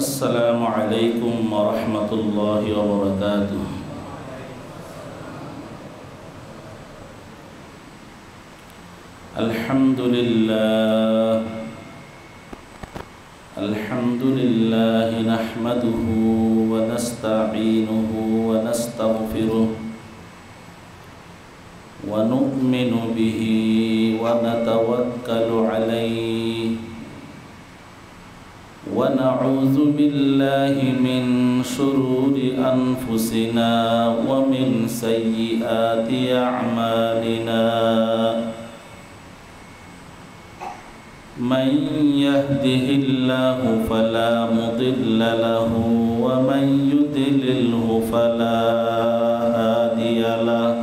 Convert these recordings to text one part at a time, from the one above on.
अस्सलामु अलैकुम वरहमतुल्लाहि वबरकातुह। अल्हम्दुलिल्लाह नहमदुहु व नस्तईनुहु व नस्तगफिरुह व नु'मिनु बिही व नतवक्कलु अलैहि व नऊज़ु बिल्लाहि मिन शुरूरि अनफुसिना व मिन सय्यिआति अअमालिना। मन यहदिहिल्लाहु फला मुदिल्ल लहु व मन युद्लिल्हु फला हादिय लहु।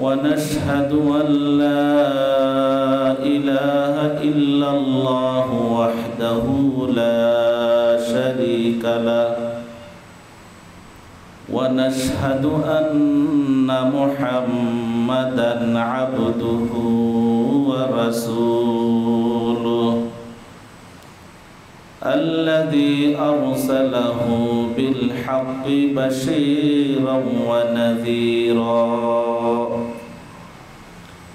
व नशहदु अन ला इलाहा इल्लल्लाहु वहदहु ला शरीक लहु व नशहदु अन्ना मुहम्मदन अब्दुहु व रसूलुहु अल्लज़ी अरसलहु बिलहक़्क़ि बशीरन व नज़ीरा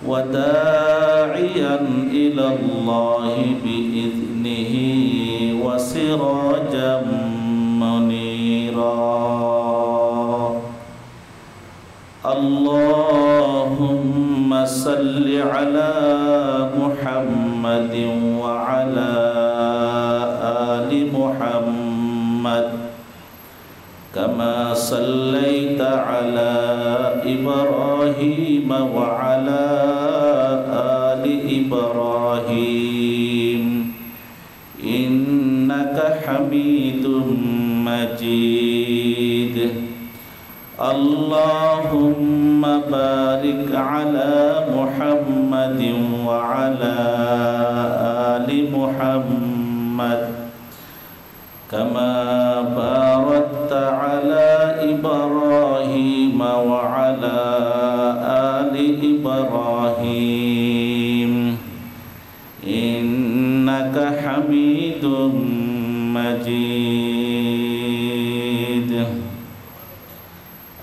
व दाइयन इलल्लाहि बिइज़्निहि व सिराजम मुनीरा। अल्लाहुम्मा सल्लि अला मुहम्मदिन व अला आलि मुहम्मद कमा सल्लैता अला इब्राहीम व अला आलि इब्राहीम इन्नका हमीदुम मजीद। अल्लाहुम्मा बारिक अला मुहम्मदिन व अला आलि मुहम्मद कमा बारकता अला इब्राहीम व अला आलि इब्राहीम इन्नका हमीदुम मजीद।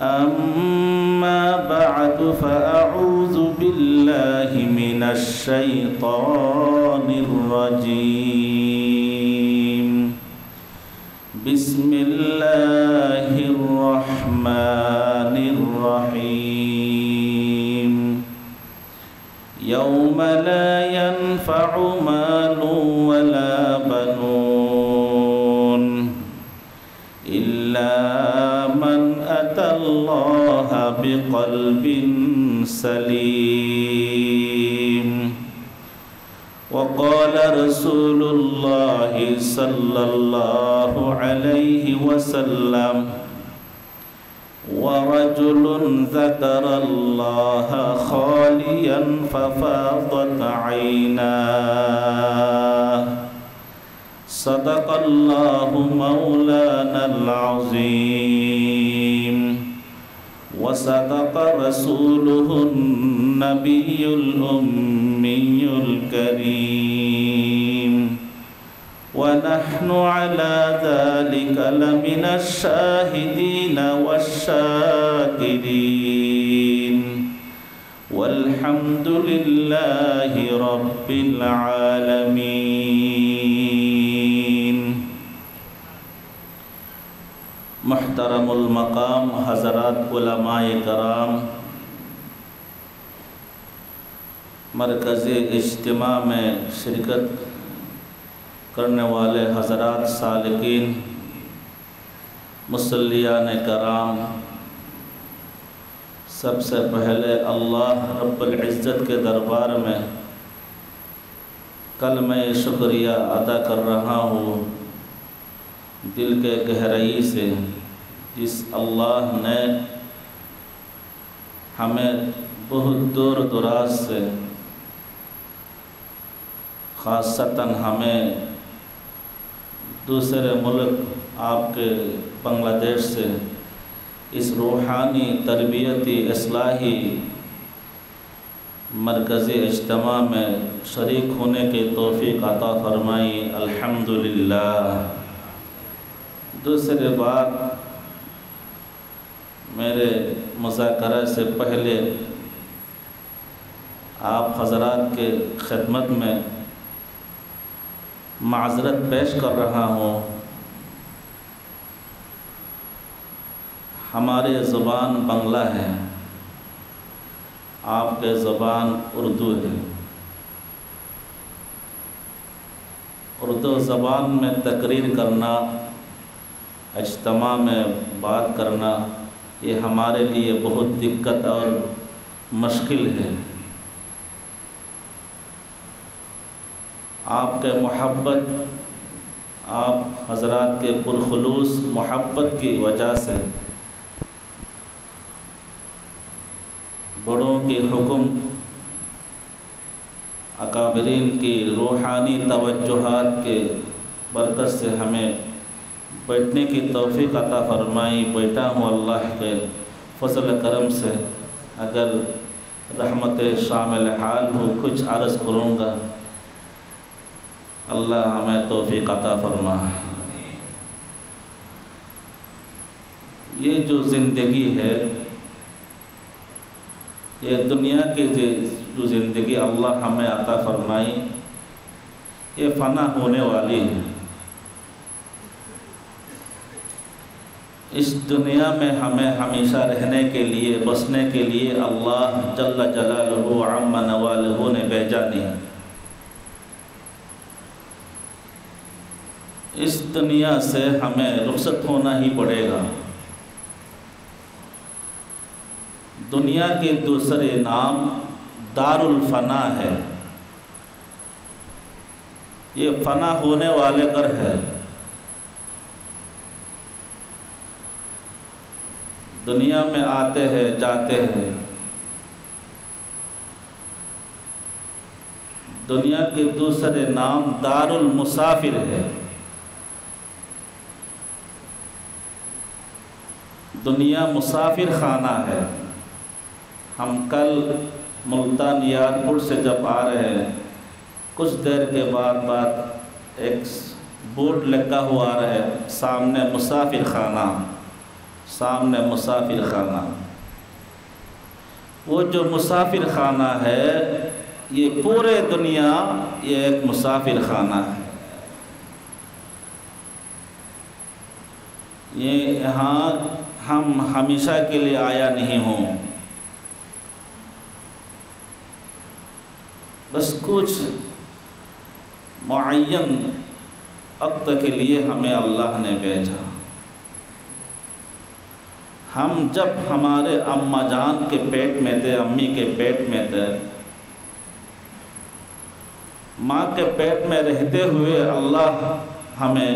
अम्मा बअदु फ़अऊज़ु बिल्लाहि मिनश शैतानिर रजीम। बिस्मिल्लाहिर रहमानिर रहीम। यौम ला यनफ़उ मालुन वला बनून इल्ला मन अतल्लाह बिक़ल्बिन सलीम। वक़ाल रसूलुल्लाहि सल्लल्लाहु अलैहि वसल्लम वरजुलुन ज़करल्लाह ख़ालियन फ़फ़ाज़त ऐनाहु। सदक़ल्लाहु मौलानल अज़ीम व सदक़ रसूलुहुन नबियुल उम्मियुल करीम व नहनु अला ज़ालिका लमिनश शाहिदीन वश्शाकिरीन वल्हम्दुलिल्लाहि रब्बिल आलमीन। मुहतरमुल मकाम हज़रात उलमाए कराम, मरकज़े इज्तिमा में शिरकत करने वाले हज़रात सालिकीन, मुसल्लियान कराम, सबसे पहले अल्लाह रब्बुल इज़्ज़त के दरबार में कलमे शुक्रिया अदा कर रहा हूँ दिल के गहराई से, जिस अल्लाह ने हमें बहुत दूर दराज से, ख़ासतन हमें दूसरे मुल्क आपके बांग्लादेश से इस रूहानी तरबियती इस्लाही मरकज़ी इज्तिमा में شریک ہونے کی توفیق عطا فرمائی، الحمدللہ۔ دوسری بات، میرے مذاکرہ سے پہلے آپ حضرات کے خدمت میں معذرت پیش کر رہا ہوں۔ ہماری زبان بنگلہ ہے، آپ کے زبان اردو ہے۔ اردو زبان میں تقریر کرنا، اجتماع میں بات کرنا، یہ ہمارے لیے بہت دقت اور مشکل ہے۔ آپ کے محبت، آپ حضرات کے پرخلوص محبت کی وجہ سے، بڑوں کی حکم، اکابرین کی روحانی توجہات کے برکت سے ہمیں بیٹھنے کی توفیق عطا فرمائی۔ بیٹھا ہوں اللہ کے فضل کرم سے۔ اگر رحمت شامل حال ہو کچھ عرض کروں گا، اللہ ہمیں توفیق عطا فرما۔ یہ جو زندگی ہے، یہ دنیا کی جو زندگی اللہ ہمیں عطا فرمائی، یہ فنا ہونے والی ہے۔ اس دنیا میں ہمیں ہمیشہ رہنے کے لیے، بسنے کے لیے اللہ جل جلالہ عم نوالہ نے بھیجا نہیں۔ اس دنیا سے ہمیں رخصت ہونا ہی پڑے گا۔ دنیا کے دوسرے نام دار الفنا ہے۔ یہ فنا ہونے والے گھر ہے۔ دنیا میں آتے ہیں، جاتے ہیں۔ دنیا کے دوسرے نام دار المسافر ہے۔ دنیا مسافر خانہ ہے۔ ہم کل ملتان یارپور سے جب آ رہے ہیں، کچھ دیر کے بعد ایک بورڈ لگا ہوا آ رہا ہے، سامنے مسافر خانہ، سامنے مسافر خانہ۔ وہ جو مسافر خانہ ہے، یہ پورے دنیا یہ ایک مسافر خانہ ہے۔ یہاں ہم ہمیشہ کے لیے آیا نہیں ہوں، بس کچھ معین وقت کے لیے ہمیں اللہ نے بھیجا۔ ہم جب ہمارے اماں جان کے پیٹ میں تھے، امی کے پیٹ میں تھے، ماں کے پیٹ میں رہتے ہوئے اللہ ہمیں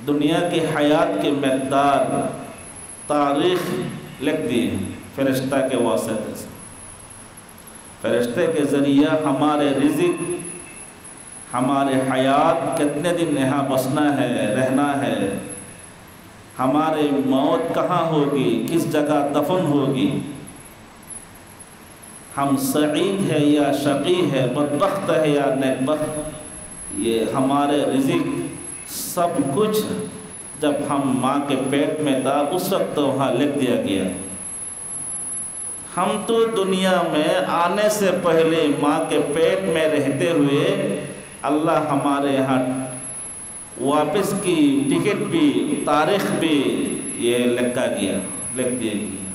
دنیا کی حیات کی مقدار، تاریخ لکھ دی فرشتہ کے واسطے سے۔ فرشتے کے ذریعہ ہمارے رزق، ہمارے حیات، کتنے دن یہاں بسنا ہے، رہنا ہے، ہماری موت کہاں ہوگی، کس جگہ دفن ہوگی، ہم سعید ہے یا شقی ہے، بدبخت ہے یا نیکبخت، یہ ہمارے رزق سب کچھ جب ہم ماں کے پیٹ میں تھا اس وقت وہاں لکھ دیا گیا۔ ہم تو دنیا میں آنے سے پہلے ماں کے پیٹ میں رہتے ہوئے اللہ ہمارے یہاں واپس کی ٹکٹ بھی، تاریخ بھی یہ لکھ دیا گیا۔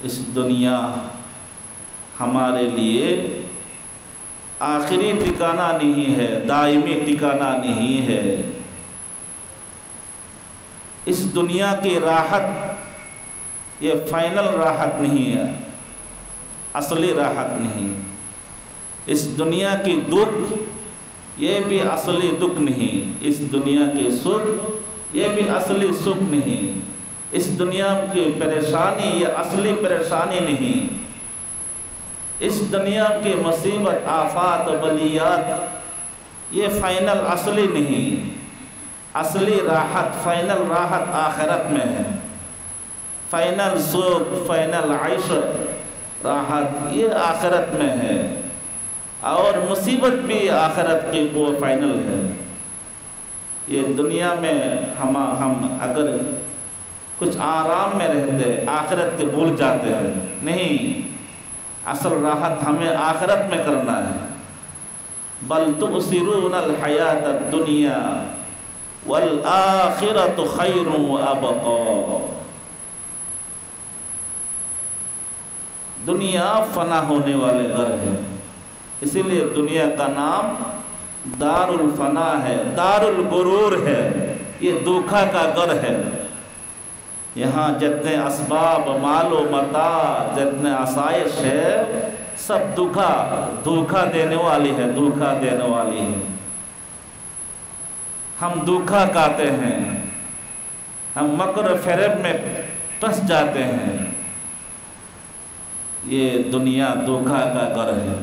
اس دنیا ہمارے لیے آخری ٹھکانہ نہیں ہے، دائمی ٹھکانہ نہیں ہے۔ اس دنیا کی راحت یہ فائنل راحت نہیں ہے، اصلی راحت نہیں۔ اس دنیا کی دکھ یہ بھی اصلی دکھ نہیں، اس دنیا کی سکھ یہ بھی اصلی سکھ نہیں، اس دنیا کی پریشانی یہ اصلی پریشانی نہیں، اس دنیا کی مصیبت، آفات و بلیات یہ فائنل اصلی نہیں۔ اصلی راحت، فائنل راحت آخرت میں ہے۔ فائنل سکھ، فائنل عیش، راحت یہ آخرت میں ہے، اور مصیبت بھی آخرت کی وہ فائنل ہے۔ یہ دنیا میں ہم اگر کچھ آرام میں رہتے آخرت کے بھول جاتے ہیں، نہیں، اصل راحت ہمیں آخرت میں کرنا ہے۔ بل تؤثرون الحیات الدنیا والآخرۃ خیر وابقیٰ۔ دنیا فنا ہونے والے گھر ہے، اسی لیے دنیا کا نام دار الفنا ہے، دار الغرور ہے، یہ دھوکا کا گھر ہے۔ یہاں جتنے اسباب، مال و متاع، جتنے آسائش ہے، سب دھوکا دینے والی ہے، دھوکا دینے والی ہے۔ ہم دھوکا کھاتے ہیں، ہم مکر فریب میں پھنس جاتے ہیں۔ یہ دنیا دھوکا کا گھر ہے،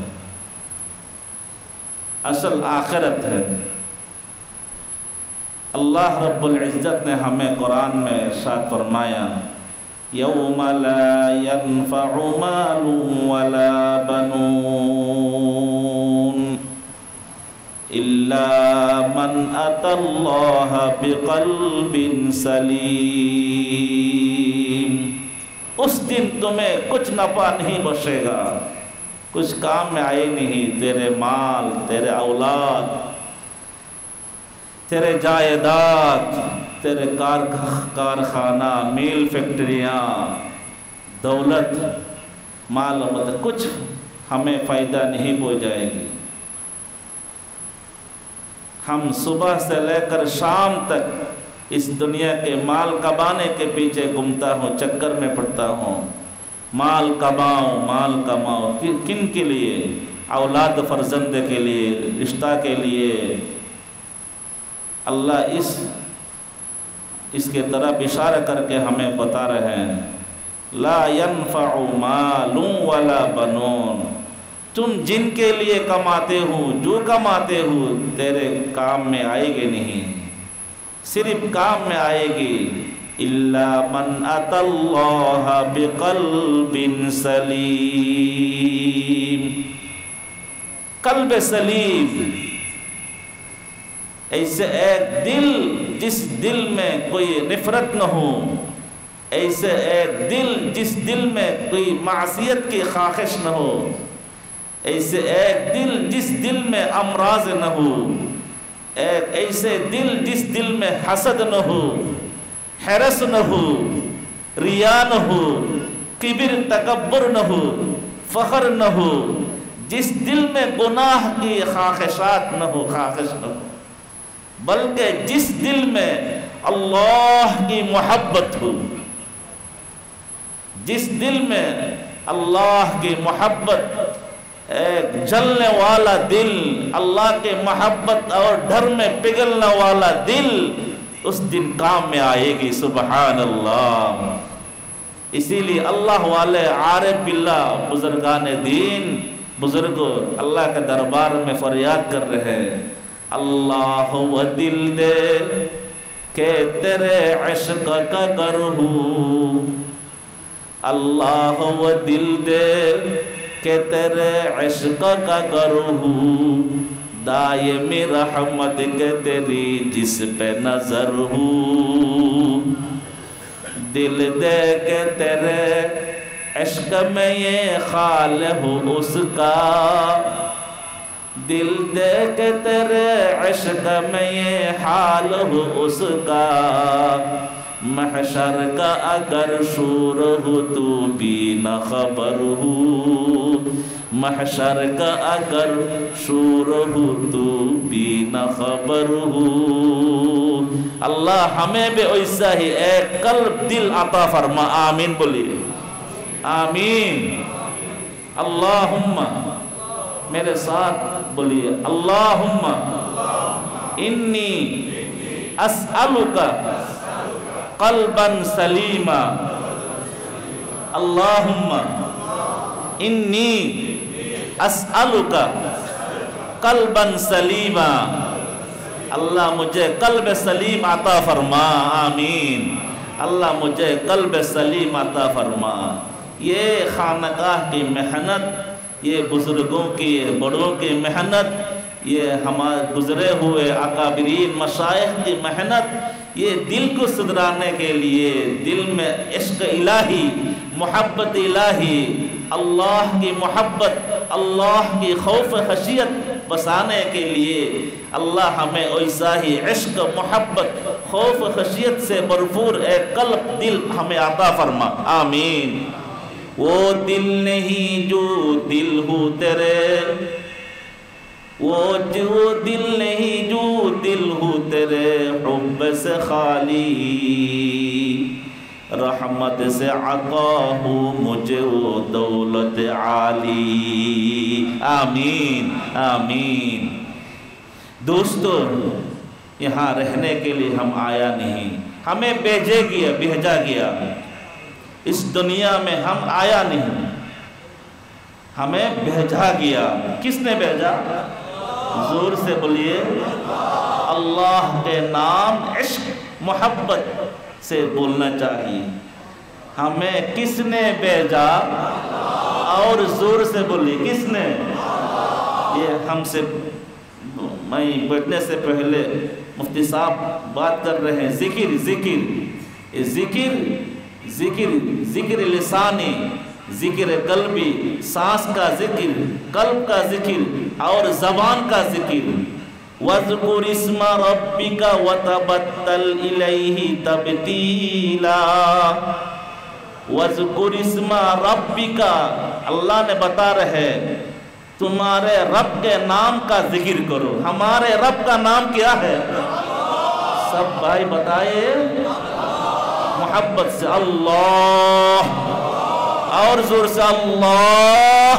اصل آخرت ہے۔ اللہ رب العزت نے ہمیں قرآن میں ارشاد فرمایا، یوم لا ينفع مال ولا بنون الا من اتى اللہ بقلب سلیم۔ اس دن تمہیں کچھ نفع نہیں بخشے گا، کچھ کام میں آئے نہیں، تیرے مال، تیرے اولاد، تیرے جائیداد، تیرے کارخانہ، میل، فیکٹریاں، دولت، مال و مال، کچھ ہمیں فائدہ نہیں پہنچ جائے گی۔ ہم صبح سے لے کر شام تک اس دنیا کے مال کمانے کے پیچھے گھومتا ہوں، چکر میں پڑتا ہوں۔ مال کماؤ، مال کماؤ، کن کے لیے؟ اولاد فرزند کے لیے، رشتہ کے لیے۔ اللہ اس کے طرف اشارہ کر کے ہمیں بتا رہے ہیں، لا ينفع مال ولا بنون۔ تم جن کے لیے کماتے ہو، جو کماتے ہو، تیرے کام میں آئے گی نہیں، صرف کام میں آئے گی الا من اتى اللہ بقلب سلیم۔ قلب سلیم، ایسے ایک دل جس دل میں کوئی نفرت نہ ہو، ایسے ایک دل جس دل میں کوئی معصیت کی خواہش نہ ہو، ایسے ایک دل جس دل میں امراض نہ ہو، ایک ایسے دل جس دل میں حسد نہ ہو، حرص نہ ہو، ریا نہ ہو، کبر تکبر نہ ہو، فخر نہ ہو، جس دل میں گناہ کی خواہشات نہ ہو، خواہش نہ ہو، بلکہ جس دل میں اللہ کی محبت ہو، جس دل میں اللہ کی محبت، ایک جلنے والا دل، اللہ کے محبت اور ڈر میں پگھلنے والا دل، اس دن کام میں آئے گی۔ سبحان اللہ۔ اسی لیے اللہ والے عارف باللہ، بزرگان دین، بزرگوں اللہ کے دربار میں فریاد کر رہے ہیں، اللہ وہ دل دے کہ تیرے عشق کا گر ہوں، اللہ وہ دل دے کہ تیرے عشق کا گر ہوں، دائمی رحمت کے تیری جس پہ نظر ہوں، دل دے کہ تیرے عشق میں یہ خال ہو اس کا، دل دے کہ تیرے عشق میں یہ حال ہو اس کا، محشر کا اگر شور ہو تو بھی نہ خبر ہو، محشر کا اگر شور ہو تو بھی نہ خبر ہو۔ اللہ ہمیں بھی ایسا ہی ایک قلب دل عطا فرما، آمین بولیے، آمین۔ اللہم، میرے ساتھ بولیے، اللہم انی اسألک قلبا سلیما، اللہم انی اسألک قلبا سلیما، اللہ مجھے قلب سلیم عطا فرما، آمین۔ اللہ مجھے قلب سلیم عطا فرما۔ یہ خانقاہ کی محنت، یہ بزرگوں کی، بڑوں کی محنت، یہ ہمارے گزرے ہوئے اکابرین مشائخ کی محنت، یہ دل کو سدھرانے کے لیے، دل میں عشق الہی، محبت الہی، اللہ کی محبت، اللہ کی خوف خشیت بسانے کے لیے اللہ ہمیں ایسا ہی عشق، محبت، خوف خشیت سے بھرپور ایک قلب، دل ہمیں عطا فرما، آمین۔ وہ دل نہیں جو دل ہو تیرے، وہ دل نہیں جو دل ہو تیرے حب سے خالی، رحمت سے عطا ہو مجھے وہ دولت عالی، آمین آمین۔ دوستو، یہاں رہنے کے لیے ہم آیا نہیں، ہمیں بھیجا گیا، اس دنیا میں ہم آیا نہیں، ہمیں بھیجا گیا۔ کس نے بھیجا؟ زور سے بولیے، اللہ کے نام عشق محبت سے بولنا چاہیے۔ ہمیں کس نے بھیجا؟ اور زور سے بولیے، کس نے؟ یہ ہم سے، میں بیٹھنے سے پہلے مفتی صاحب بات کر رہے ہیں، ذکر لسانی، ذکر قلبی، سانس کا ذکر، قلب کا ذکر اور زبان کا ذکر۔ وَاذْكُرِ اسْمَ رَبِّكَ وَتَبَتَّلْ إِلَيْهِ تَبْتِيلًا۔ وَاذْكُرِ اسْمَ رَبِّكَ، اللہ نے بتا رہے تمہارے رب کے نام کا ذکر کرو۔ ہمارے رب کا نام کیا ہے؟ سب بھائی بتائے محبت سے، اللہ، اور زور سے اللہ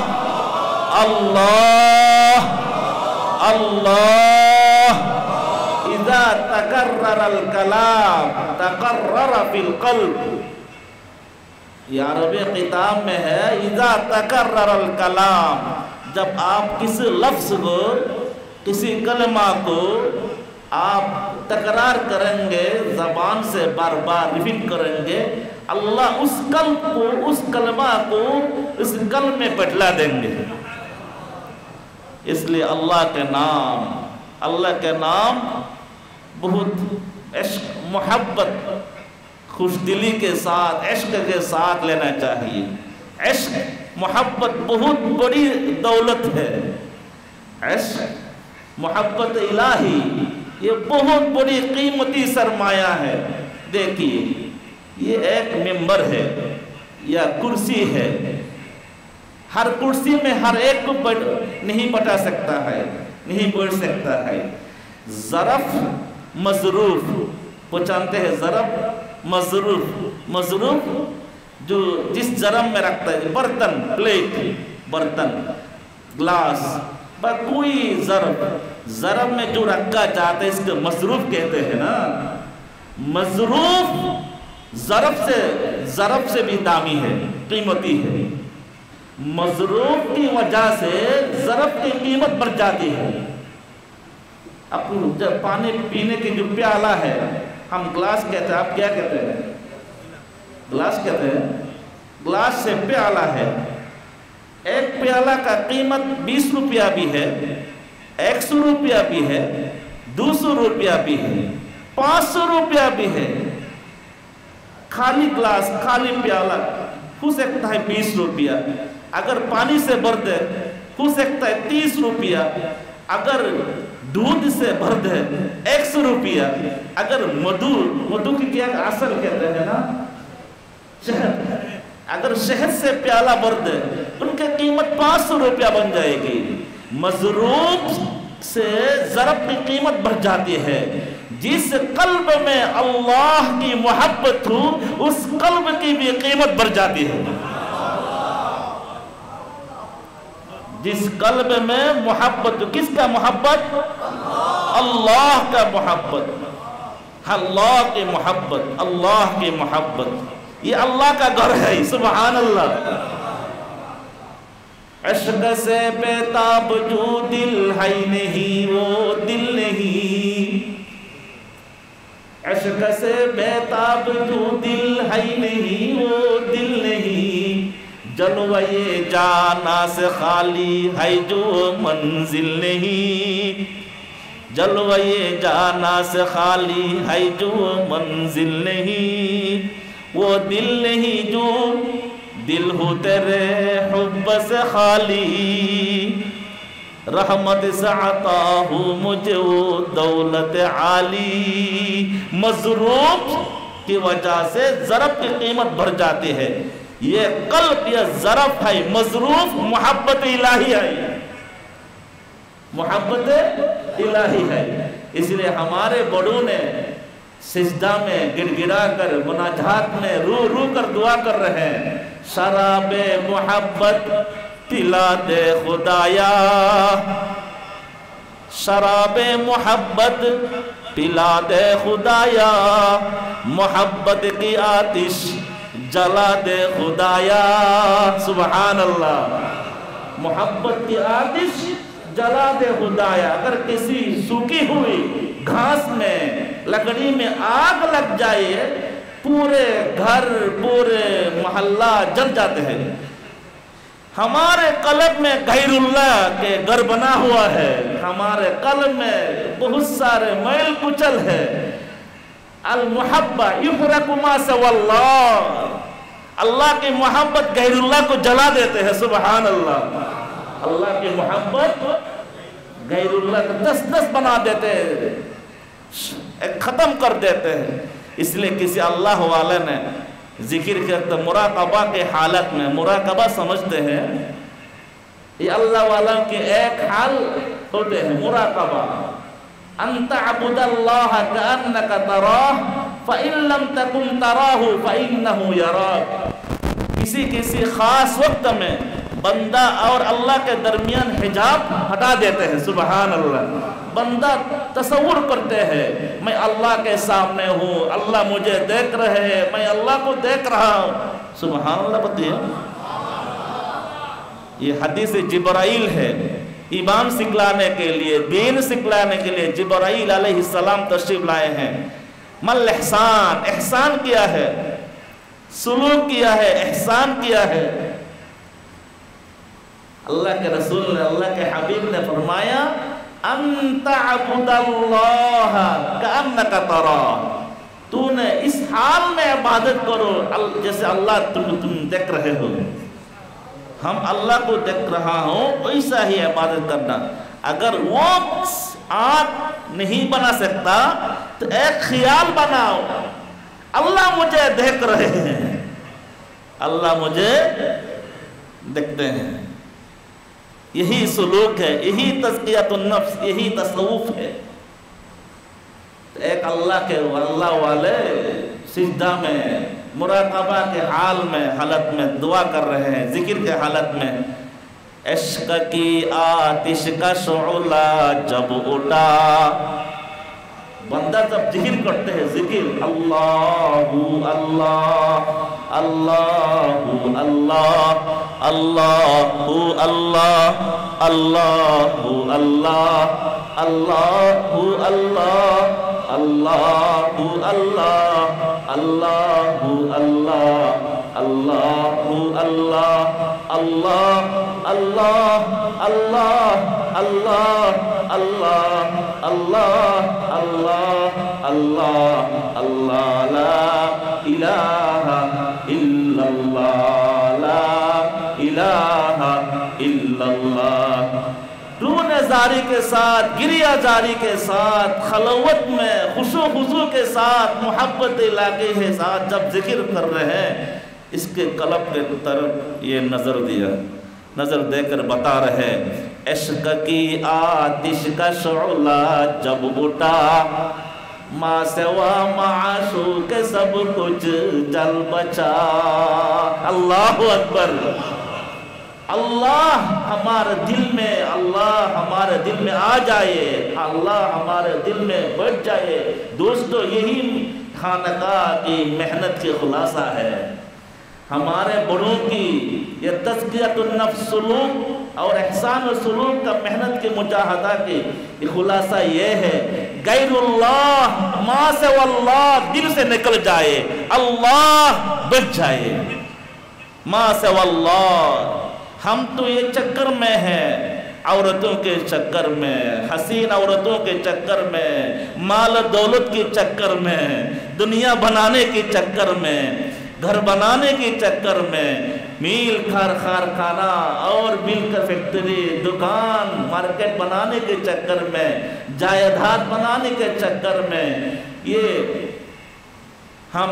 اللہ اللہ۔ اذا تکرر الکلام تقرر فی القلب، یہ عربی خطاب میں ہے، اذا تکرر الکلام، جب آپ کسی لفظ کو، کسی کلمہ کو آپ تکرار کریں گے، زبان سے بار بار ریپیٹ کریں گے، اللہ اس قلب کو، اس کلمہ کو اس قلب میں بٹلا دیں گے۔ اس لیے اللہ کے نام بہت عشق، محبت، خوش دلی کے ساتھ، عشق کے ساتھ لینا چاہیے۔ عشق محبت بہت بڑی دولت ہے، عشق محبت الہی یہ بہت بڑی قیمتی سرمایہ ہے۔ دیکھیے، یہ ایک ممبر ہے یا کرسی ہے، ہر کرسی میں ہر ایک کو نہیں بٹا سکتا ہے، نہیں بیٹھ سکتا ہے۔ ظرف مظروف وہ جانتے ہیں، ظرف مظروف جو جس ظرف میں رکھتا ہے، برتن، پلیٹ، برتن، گلاس، کوئی ظرف میں جو رکھا جاتا ہے اس کو مظروف کہتے ہیں نا۔ مظروف ظرف سے بھی دامی ہے، قیمتی ہے۔ مظروف کی وجہ سے ظرف کی قیمت بڑھ جاتی ہے۔ جب پانی پینے کی جو پیالہ ہے، ہم گلاس کہتے ہیں، آپ کیا کہتے ہیں؟ گلاس کہتے ہیں۔ گلاس سے پیالہ ہے، ایک پیالہ کا قیمت 20 روپیہ بھی ہے، 100 روپیہ بھی ہے، 200 روپیہ بھی ہے، 500 روپیہ بھی ہے۔ خالی گلاس، خالی پیالہ ہو سکتا ہے 20 روپیہ، اگر پانی سے بھر دے ہو سکتا ہے 30 روپیہ، اگر دودھ سے بھر دے 100 روپیہ، اگر مدھو کی کیا اصل کہتے ہیں نا، شہد، اگر شہد سے پیالہ بھر دے ان کی قیمت 500 روپیہ بن جائے گی۔ مظروف سے ظرف کی قیمت بڑھ جاتی ہے۔ جس قلب میں اللہ کی محبت ہو اس قلب کی بھی قیمت بڑھ جاتی ہے۔ جس قلب میں محبت، کس کا محبت؟ اللہ کا محبت، اللہ کی محبت، اللہ کی محبت، یہ اللہ کا گھر ہے، سبحان اللہ۔ عشق سے بیتاب جو دل ہے نہیں وہ دل نہیں، عشق سے بیتاب جو دل ہے نہیں وہ دل نہیں، जलवाए जाना से खाली है जो मंजिल नहीं, जलवाए जाना से खाली है जो मंजिल नहीं, वो दिल नहीं जो दिल हो तेरे हुब्ब से खाली, रहमत से अता हो मुझे वो दौलत आली। मजरूफ की वजह से ज़रफ़ की कीमत बढ़ जाती है। ये क़ल्ब, ये ज़रफ़ है, मजरूफ मोहब्बत इलाही है, मोहब्बत इलाही है। इसलिए हमारे बड़ों ने सिजदा में गिड़गिड़ा कर, मुनाजात में रो रो कर दुआ कर रहे हैं, शराबे मोहब्बत पिला दे खुदाया, शराबे मोहब्बत पिला दे खुदाया, मोहब्बत की आतिश जला दे खुदाया। सुभान अल्लाह, मोहब्बत की आतिश जला दे खुदाया। अगर किसी सूखी हुई घास में, लकड़ी में आग लग जाए, पूरे घर, पूरे मोहल्ला जल जाते हैं। हमारे कल्ब में गैरुल्लाह के घर बना हुआ है, हमारे कल्ब में बहुत सारे मैल कुचल है। अल मुहब्बा युफरकु मा सवल्लाह, अल्लाह की मोहब्बत गैरुल्लाह को जला देते हैं। सुभान अल्लाह, अल्लाह की मोहब्बत गैरुल्लाह को दस बना देते हैं, खत्म कर देते हैं। इसलिए किसी अल्लाह वाले ने जिक्र करते मुराकबा के हालत में, मुराकबा समझते हैं ये अल्लाह वाला के एक हाल होते हैं, मुराकबा। अंत अबुदल्लाह कअन्नका तराह फ़इन लम तकुन तराहु फ़इन्नहु यराक। किसी खास वक्त में बंदा और अल्लाह के दरमियान हिजाब हटा देते हैं। सुभान अल्लाह, बंदा तसव्वुर करते हैं मैं अल्लाह के सामने हूँ, अल्लाह मुझे देख रहे हैं, मैं अल्लाह को देख रहा हूँ। सुभान अल्लाह बताइए, ये हदीस जिब्राइल है। ईमान सिखलाने के लिए, दीन सिखलाने के लिए जिब्राइल अलैहिस्सलाम तशरीफ लाए हैं। मल एहसान, एहसान किया है, सुलूक किया है, एहसान किया है। अल्लाह के रसूल ने, अल्लाह के हबीब ने फरमाया अंत अबुदल्लाह कअन्नका तराह, तूने इस हाल में इबादत करो जैसे अल्लाह तुम देख रहे हो। हम अल्लाह को देख रहा हूँ वैसा ही इबादत करना। अगर वो आँख नहीं बना सकता तो एक ख्याल बनाओ, अल्लाह मुझे देख रहे हैं, अल्लाह मुझे देखते हैं। यही सुलूक है, यही तज़कियतुन नफ्स, यही तसव्वुफ है। तो एक अल्लाह वाले सिजदा में, मुराक़बा के हाल में, हालत में दुआ कर रहे हैं, जिक्र के हालत में। इश्क की आतिश का शोला जब उठा, बंदा जब जिक्र करते हैं, जिक्र अल्लाहु अल्लाह, अल्लाहु अल्लाह, अल्लाहु अल्लाह, अल्लाहु अल्लाह, अल्लाहु अल्लाह, अल्लाहु अल्लाह, अल्लाहु अल्लाह, अल्लाहु अल्लाह, अल्लाह अल्लाह अल्लाह अल्लाह अल्लाह अल्लाह अल्लाह अल्लाह अल्लाह ला इलाहा इल्लल्लाह, ला इलाहा इल्लल्लाह। रूने जारी के साथ, गिरिया जारी के साथ, खलवत में खुशू के साथ, मोहब्बत इलाके के साथ जब जिक्र कर रहे हैं, इसके कलब के तरफ ये नज़र दिया, नज़र देकर बता रहे इश्क की आतिश का शोला जब उठा, माँ सेवा माशूक सब कुछ जल बचा। अल्लाहु अकबर। अल्लाह हमारे दिल में, अल्लाह हमारे दिल में आ जाए, अल्लाह हमारे दिल में बैठ जाए। दोस्तों, यही खानका की मेहनत की खुलासा है। हमारे बड़ों की ये तज़कियतुन नफ्स सुलूक और एहसान सुलूक का मेहनत की मुजाहदा की खुलासा ये है, गैरुल्लाह माँ से वल्लाह दिल से निकल जाए, अल्लाह बच जाए। मा सवल्लाह, हम तो ये चक्कर में हैं, औरतों के चक्कर में, हसीन औरतों के चक्कर में, माल दौलत के चक्कर में, दुनिया बनाने के चक्कर में, घर बनाने के चक्कर में, मील कारखाना और मिल का फैक्ट्री, दुकान, मार्केट बनाने के चक्कर में, जायदाद बनाने के चक्कर में, ये हम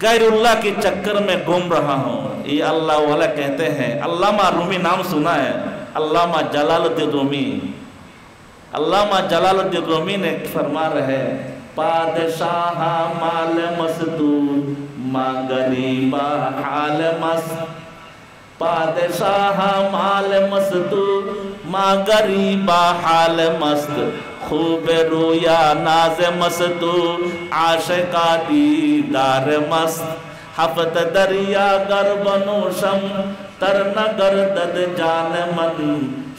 गैरुल्लाह के चक्कर में घूम रहा हूँ। ये अल्लाह वाला कहते हैं। अल्लामा रूमी नाम सुना है? अल्लामा जलालुद्दीन रूमी। अल्लामा जलालुद्दीन रूमी ने फरमा रहे, पादशाह माल मस्तूर माँ गरीबा हाल मस्त, पादशाह माल मस्तूर माँ गरीबा हाल मस्त, खूब रोया नाज मस्तूर आशिका दीदार मस्त, हफ्त दरिया गर बनोशम तरनगर दद जान मन,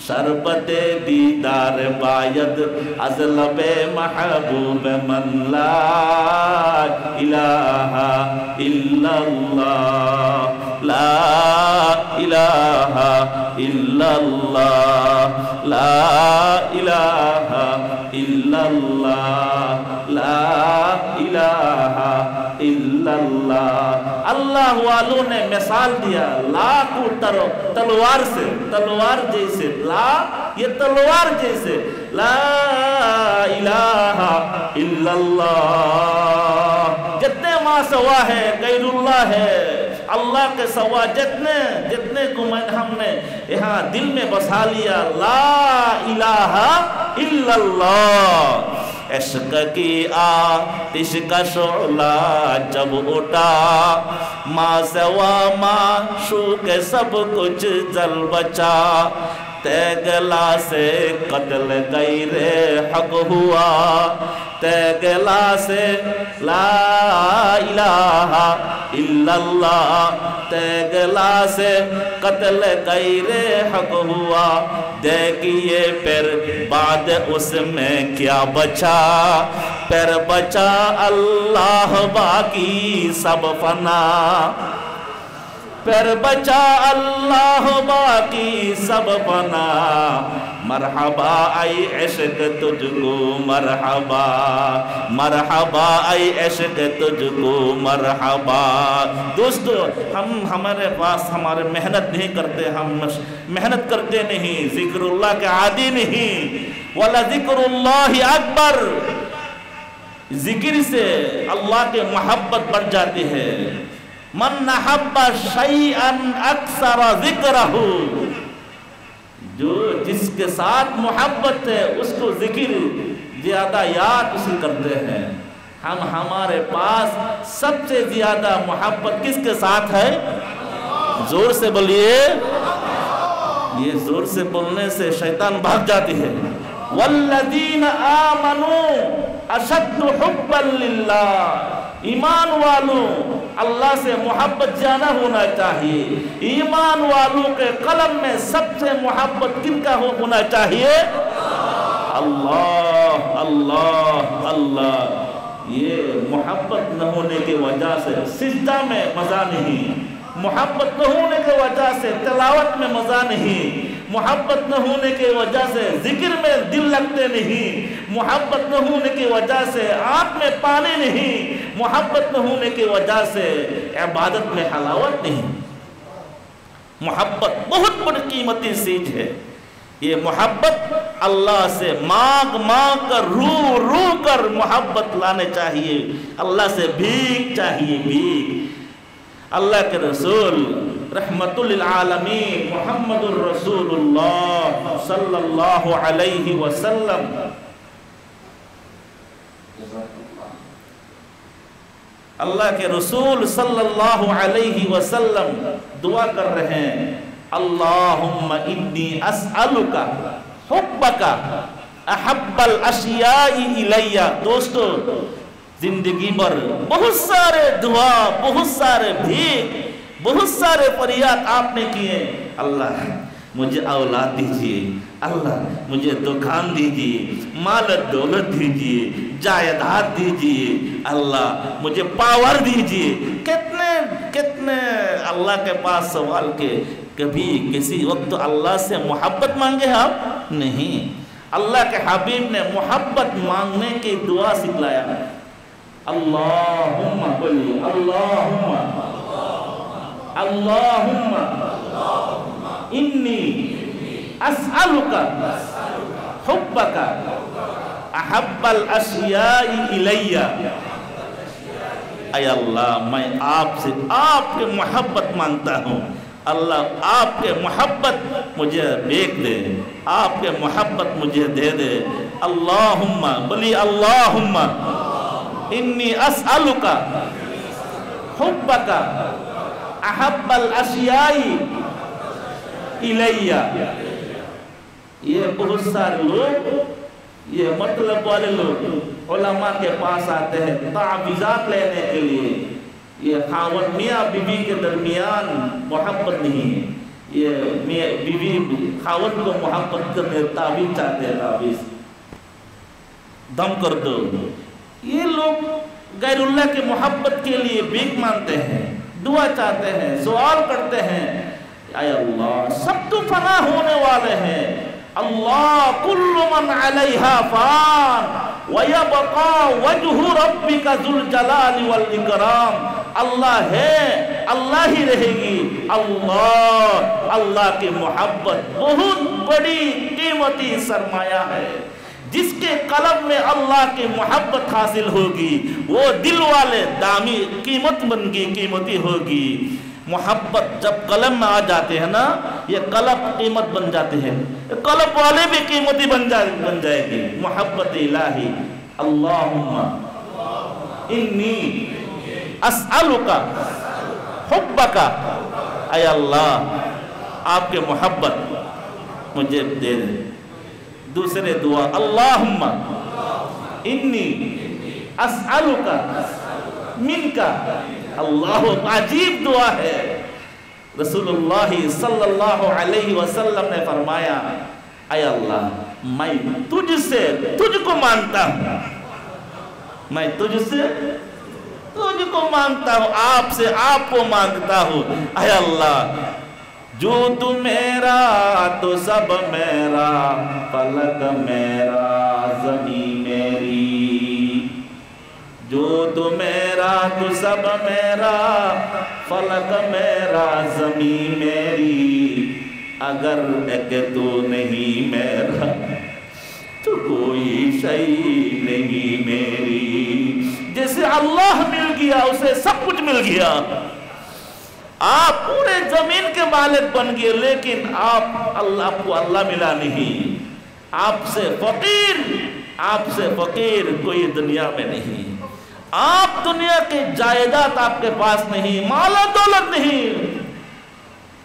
शरबते दीदार बायद अज़लबे महबूब मन, ला इलाहा इल्लल्लाह, ला इलाहा इल्लल्लाह, ला इलाहा इल्लल्लाह, ला इलाहा इल्लल्लाह। अल्लाह वालों ने मिसाल दिया लाखों तलवार से, तलवार जैसे, ला ये तलवार जैसे, ला इलाहा इल्लल्लाह। जितने माँ सवा है, गैरुल्लाह है, अल्लाह के सवा जितने को हमने यहाँ दिल में बसा लिया, ला इलाहा इल्लल्लाह। इश्क की आतिश का शोला जब उठा, माँ सवा माशूक सब कुछ जल बचा, तैगला से कत्ल गैरे हक हुआ, तैगला से ला इलाहा इल्लल्लाह, तैगला से कत्ल गैरे हक हुआ। देखिए फिर बाद उसमें क्या बचा, फिर बचा अल्लाह बाकी सब फना, फिर बचा अल्लाह बाकी सब फना। मरहबा आई इश्क तुझको मरहबा, मरहबा आई इश्क तुझको मरहबा। दोस्तों, हम हमारे पास हमारे मेहनत नहीं करते, हम मेहनत करते नहीं, जिक्रुल्लाह के आदी नहीं। वला जिक्रुल्लाह अकबर, जिक्र से अल्लाह के मोहब्बत बढ़ जाती है। मन नहब्बा शैअन अक्सर जिक्रहु, जो जिसके साथ मोहब्बत है उसको जिक्र ज्यादा याद उसे करते हैं। हम हमारे पास सबसे ज्यादा मोहब्बत किसके साथ है? जोर से बोलिए। ये जोर से बोलने से शैतान भाग जाती है। वल्लज़ीन आमनू अशद्दु हुब्बन लिल्लाह, ईमान वालों अल्लाह से मोहब्बत जाना होना चाहिए। ईमान वालों के कलम में सबसे मोहब्बत किनका होना चाहिए? अल्लाह अल्लाह अल्लाह। ये मोहब्बत न होने की वजह से सिजदा में मज़ा नहीं, मोहब्बत न होने की वजह से तिलावत में मज़ा नहीं, मोहब्बत न होने की वजह से जिक्र में दिल लगते नहीं, मोहब्बत न होने की वजह से आँख में पानी नहीं, मोहब्बत न होने की वजह से इबादत में हलावत नहीं। मोहब्बत बहुत बड़ी कीमती चीज है। ये मोहब्बत अल्लाह से मांग कर रू कर मोहब्बत लाने चाहिए। अल्लाह से भीख चाहिए, भीख। अल्लाह के रसूल रहमतुल लिल आलमीन मुहम्मदुर रसूलुल्लाह सल्लल्लाहु अलैहि वसल्लम अल्लाह के रसूल सल्लल्लाहु अलैहि वसल्लम दुआ कर रहे हैं, अल्लाहुम्मा इन्नी अस्अलुका हुब्बका अहब्बल अशियाई इलैया। दोस्तों, जिंदगी भर बहुत सारे दुआ, बहुत सारे भीख, बहुत सारे फरियाद आपने किए। अल्लाह मुझे औलाद दीजिए, अल्लाह मुझे दुकान दीजिए, माल दौलत दीजिए, जायदाद दीजिए, अल्लाह मुझे पावर दीजिए। कितने کتنے اللہ کے پاس سوال کے کبھی کسی وقت اللہ سے محبت مانگے آپ؟ نہیں. اللہ کے حبیب نے محبت مانگنے کی دعا سکھلایا. اللہم بلی اللہم اللہم انی اسألک حبک احب الاشیاء الی. اے اللہ میں آپ سے آپ کے محبت مانگتا ہوں. اللہ آپ کے محبت مجھے بیک دے, آپ کے محبت مجھے دے دے. اللہم بلی اللہم انی اسألک حبک احب الاشیاء الی. یہ بہت سارے لوگ, یہ مطلب والے لوگ علماء کے پاس آتے ہیں تعویذات لینے کے لیے. یہ خاوند میاں بیوی کے درمیان محبت نہیں ہے, یہ میاں بیوی خاوند کو محبت کرنے تعویذ چاہتے ہیں, تعویذ دم کر دو. یہ لوگ غیر اللہ کی محبت کے لیے بھیک مانگتے ہیں, دعا چاہتے ہیں, سوال کرتے ہیں. اے اللہ سب تو فنا ہونے والے ہیں. اللہ کل من علیہا فان وَيَبْقَى وَجْهُ رَبِّكَ ذُو الْجَلَالِ وَالْإِكْرَامِ. اللہ ہے, اللہ ہی رہے گی. اللہ کی محبت بہت بڑی قیمتی سرمایہ ہے. جس کے قلب میں اللہ کی محبت حاصل ہوگی وہ دل والے دامی قیمت بن گی, قیمتی ہوگی. محبت جب قلب میں آ جاتے ہیں نا, یہ قلب قیمت بن جاتے ہیں, قلب والے بھی قیمتی بن جائے گی. محبت الہی. اللہم انی اسألک حبک. اے اللہ آپ کے محبت مجھے دے دے. دوسرے دعا اللہم انی اسألک منک. اللہ عجیب دعا ہے. رسول اللہ صلی اللہ علیہ وسلم نے فرمایا اے اللہ میں تجھ کو مانگتا ہوں, میں تجھ کو مانگتا ہوں, آپ سے آپ کو مانگتا ہوں. اے اللہ جو تو میرا تو سب میرا, فلک میرا زمین میری. جو تو میرا تو سب میرا, فلک میرا زمین میری. اگر ایک تو نہیں میرا تو کوئی شئی نہیں میری. جیسے اللہ مل گیا اسے سب کچھ مل گیا. آپ پورے زمین کے مالک بن گئے, لیکن آپ کو اللہ ملا نہیں. آپ سے فقیر کوئی دنیا میں نہیں. آپ دنیا کے جائیداد آپ کے پاس نہیں, مال و دولت نہیں,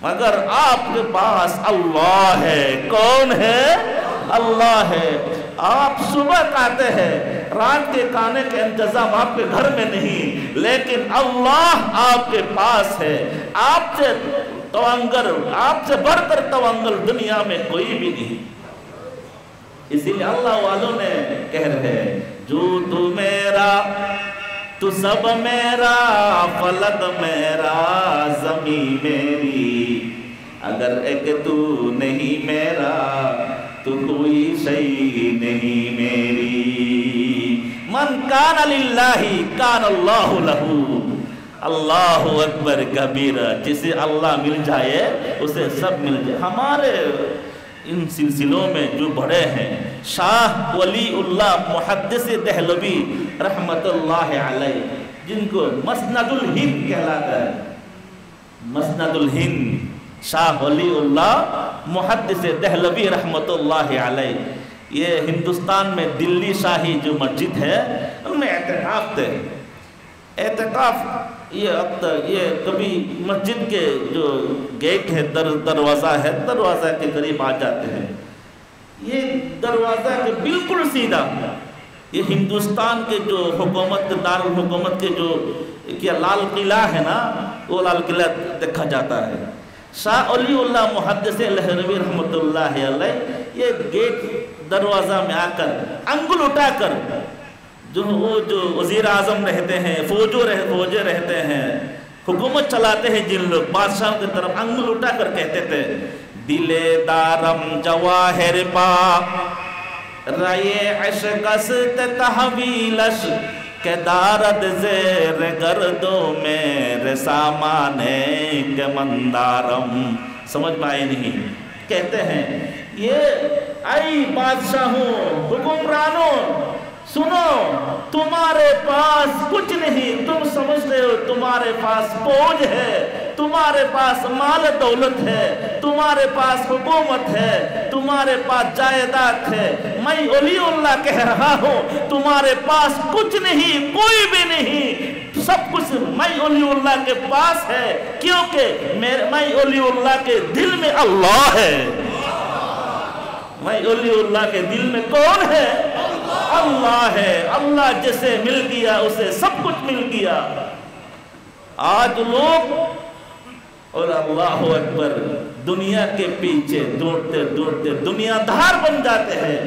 مگر آپ کے پاس اللہ ہے. کون ہے؟ اللہ ہے. آپ صبح کھاتے ہیں, رات کے کھانے کے انتظام آپ کے گھر میں نہیں, لیکن اللہ آپ کے پاس ہے. آپ سے بڑھ کر توانگر دنیا میں کوئی بھی نہیں. اسی لیے اللہ والوں نے کہہ رہے ہیں جو تو میرا تو سب میرا, فلک میرا زمین میری. اگر ایک تو نہیں میرا تو کوئی شئی نہیں میری. من کان للہ کان اللہ لہو. اللہ اکبر کبیرہ. جسے اللہ مل جائے اسے سب مل جائے. ہمارے ان سلسلوں میں جو بڑے ہیں, شاہ ولی اللہ محدث دہلوی رحمت اللہ علیہ, جن کو مسند الہند کہلاتا ہے. مسند الہند, شاہ ولی اللہ محدث دہلوی رحمت اللہ علیہ. یہ ہندوستان میں دلی شاہی جو مسجد ہے ان میں اعتکاف تھے. اعتکاف یہ کبھی مسجد کے جو گیٹ ہے, دروازہ ہے, دروازہ کے قریب آ جاتے ہیں. یہ دروازہ کے بالکل سیدھا یہ ہندوستان کے جو دارالحکومت کے جو کیا لال قلعہ ہے نا, وہ لال قلعہ دیکھا جاتا ہے. شاہ ولی اللہ محدث دہلوی رحمت اللہ علیہ یہ گیٹ دروازہ میں آ کر انگل اٹھا کر جو وزیر اعظم رہتے ہیں, فوجیں رہتے ہیں, हुकूमत चलाते हैं जिन लोग, बादशाहों की तरफ अंगुल उठा कर कहते थे, दिले दारम जवाहिर पा राये अशकस्त तहवीलश के दारद ज़ेर गर्दो मेरे सामाने के मंदारम। समझ में आए नहीं? कहते हैं ये आई बादशाहों, हुक्मरानों, सुनो, तुम्हारे पास कुछ नहीं, तुम समझते हो तुम्हारे पास फौज है, तुम्हारे पास माल दौलत है, तुम्हारे पास हुकूमत है, तुम्हारे पास जायदाद है। मैं ओलिउल्लाह कह रहा हूँ, तुम्हारे पास कुछ नहीं, कोई भी नहीं, सब कुछ मैं ओलिउल्लाह के पास है, क्योंकि मैं ओलिउल्लाह के दिल में अल्लाह है। मैं ओलिउल्लाह के दिल में कौन है? अल्लाह है। अल्लाह जिसे मिल गया उसे सब कुछ मिल गया। आज लोग और अल्लाह अकबर दुनिया के पीछे दौड़ते दौड़ते दुनियादार बन जाते हैं,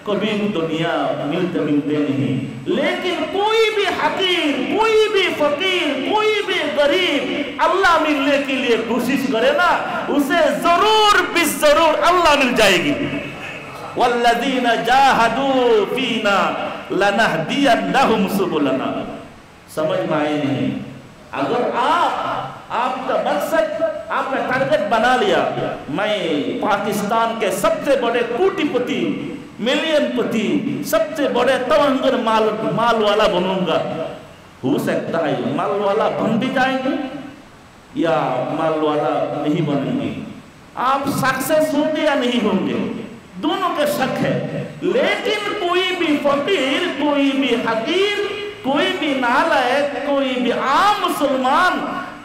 कभी दुनिया मिलते मिलते नहीं। लेकिन कोई भी हकीर, कोई भी फकीर, कोई भी गरीब अल्लाह मिलने के लिए कोशिश करे ना, उसे जरूर बिजरूर अल्लाह मिल जाएगी। वल्लज़ीना जाहदू फीना लनहदियन्नहुम सुबुलना। समझ में आए नहीं? अगर आपका मकसद, आपका टारगेट बना लिया, मैं पाकिस्तान के सबसे बड़े कोटिपति, मिलियनपति, सबसे बड़े तवंगर माल वाला बनूंगा, हो सकता है माल वाला बन भी जाएंगे या माल वाला नहीं बनेंगे। आप सक्सेस होंगे या नहीं होंगे, दोनों के शक है। लेकिन कोई भी फकीर, कोई भी हकीर, कोई भी नालायक, कोई भी आम मुसलमान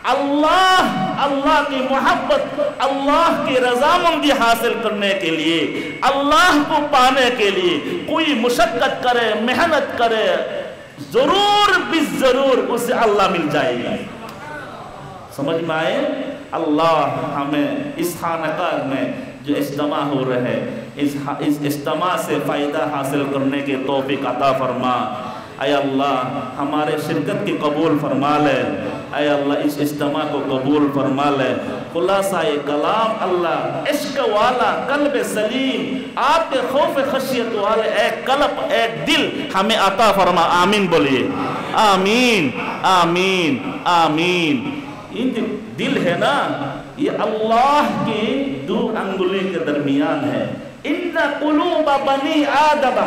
अल्लाह की मोहब्बत, अल्लाह की रजामंदी हासिल करने के लिए, अल्लाह को पाने के लिए कोई मुशक्कत करे, मेहनत करे, जरूर बिजरूर उसे अल्लाह मिल जाएगा। समझ में आए? अल्लाह हमें इस खानकाह में जो इज्तिमा हो रहे हैं, इस इज्तिमा से फ़ायदा हासिल करने के तौफीक अता फरमा। ऐ अल्लाह हमारे शिरकत की कबूल फरमा ले। ऐ अल्लाह इस इज्तिमा को कबूल फरमा ले। खुलासा-ए कलाम अल्लाह, इश्क वाला कल्ब सलीम, आपके खौफ खशियत वाले एक कल्ब, एक दिल हमें अता फरमा। आमीन बोलिए। आमीन आमीन आमीन। इन जो दिल है ना, ये अल्लाह की दो अंगुली के दरमियान है। इन्ना कुलूब बनी आदम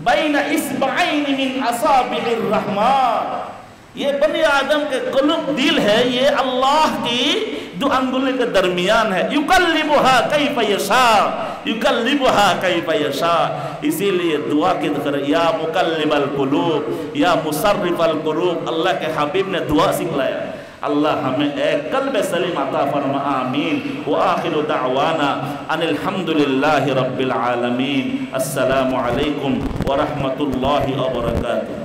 बैन इस्बअैन मिन असाबिर रहमान। ये बनी आदम के कुलूब दिल है, ये अल्लाह की दो अंगुली के दरमियान है। युकल्लिबुहा कैफ यशा, युकल्लिबुहा कैफ यशा। इसीलिए दुआ की तरह या मुकल्लिबल कुलूब, या मुसर्रिफल कुलूब, अल्लाह के हबीब ने दुआ सिखलाया। अल्लाह हमें एक कल्ब सलीम अता फरमा। आमीन। व आखिरु दावाना अनिल हम्दुलिल्लाहि रब्बिल आलमीन। अस्सलामु अलैकुम व रहमतुल्लाहि व बरकातुहू।